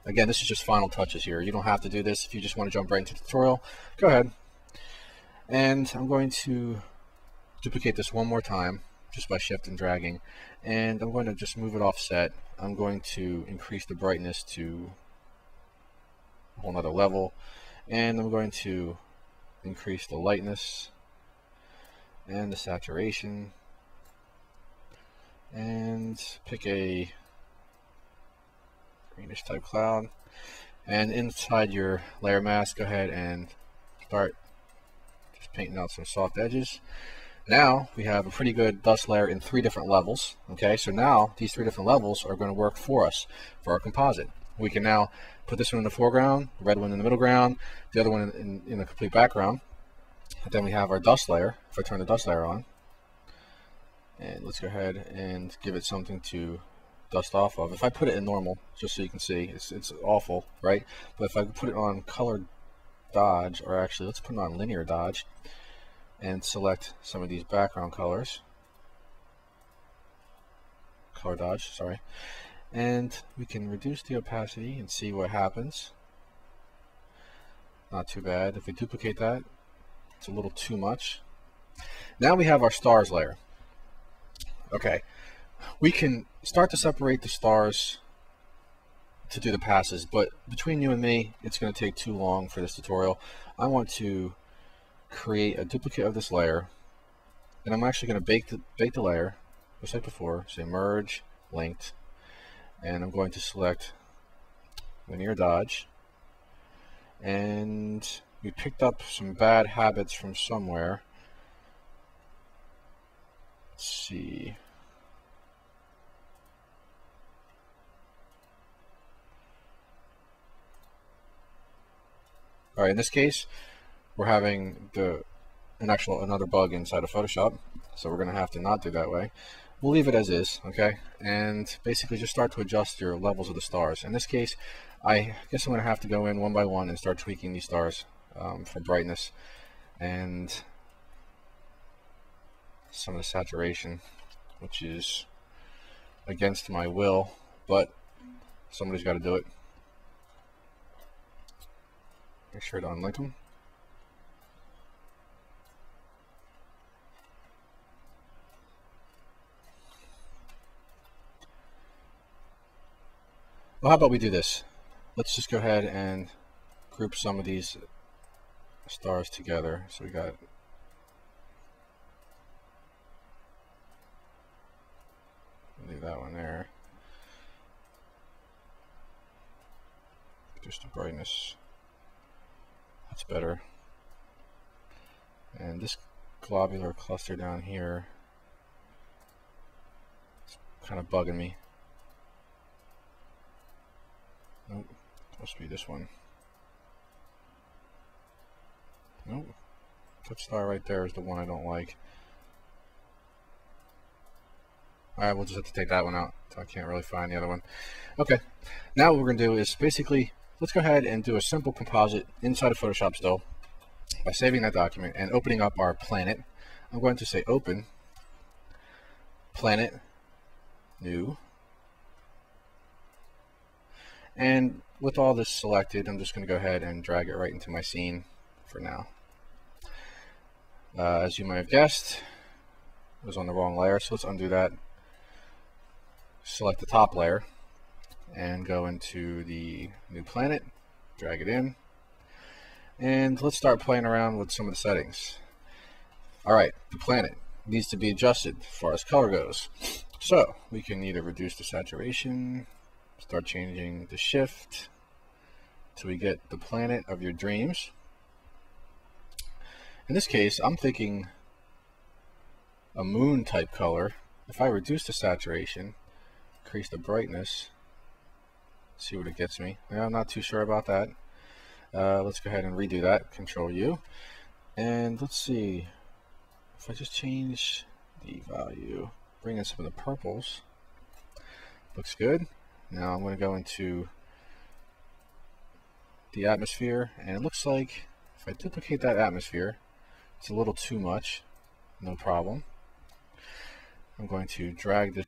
Again, this is just final touches here. You don't have to do this. If you just want to jump right into the tutorial, go ahead. And I'm going to duplicate this one more time just by shift and dragging, and I'm going to just move it offset. I'm going to increase the brightness to a whole nother level, and I'm going to increase the lightness and the saturation, and pick a greenish type cloud. And inside your layer mask, go ahead and start just painting out some soft edges. Now we have a pretty good dust layer in 3 different levels. Okay, so now these 3 different levels are going to work for us for our composite. We can now put this one in the foreground, the red one in the middle ground, the other one in the complete background. And then we have our dust layer. If I turn the dust layer on, and let's go ahead and give it something to dust off of. If I put it in normal, just so you can see, it's awful, right? But if I put it on color dodge, or actually let's put it on linear dodge, and select some of these background colors, color dodge, sorry, and we can reduce the opacity and see what happens. Not too bad. If we duplicate that, it's a little too much. Now we have our stars layer. Okay, we can start to separate the stars to do the passes, but between you and me, it's going to take too long for this tutorial. I want to create a duplicate of this layer, and I'm actually going to bake the layer just like before. Say merge, linked, and I'm going to select linear dodge, and we picked up some bad habits from somewhere. Let's see. All right, in this case, we're having another bug inside of Photoshop, so we're going to have to not do that way. We'll leave it as is, okay? And basically just start to adjust your levels of the stars. In this case, I guess I'm going to have to go in one by one and start tweaking these stars for brightness and some of the saturation, which is against my will, but somebody's got to do it. Make sure to unlink them. Well, how about we do this? Let's just go ahead and group some of these stars together. So we got leave that one there. Just the brightness. That's better. And this globular cluster down here is kind of bugging me. Nope, supposed to be this one. Nope, that star right there is the one I don't like. Alright, we'll just have to take that one out. I can't really find the other one. Okay, now what we're going to do is basically, let's go ahead and do a simple composite inside of Photoshop still by saving that document and opening up our planet. I'm going to say open, planet, new. And with all this selected, I'm just going to go ahead and drag it right into my scene for now. As you might have guessed, it was on the wrong layer, so let's undo that. Select the top layer and go into the new planet, drag it in, and let's start playing around with some of the settings. Alright, the planet needs to be adjusted as far as color goes. So we can either reduce the saturation, start changing the shift till we get the planet of your dreams. In this case, I'm thinking a moon type color. If I reduce the saturation, increase the brightness, see what it gets me. Yeah, I'm not too sure about that. Let's go ahead and redo that. Control U. And let's see. If I just change the value, bring in some of the purples. Looks good. Now I'm going to go into the atmosphere, and it looks like if I duplicate that atmosphere, it's a little too much. No problem. I'm going to drag this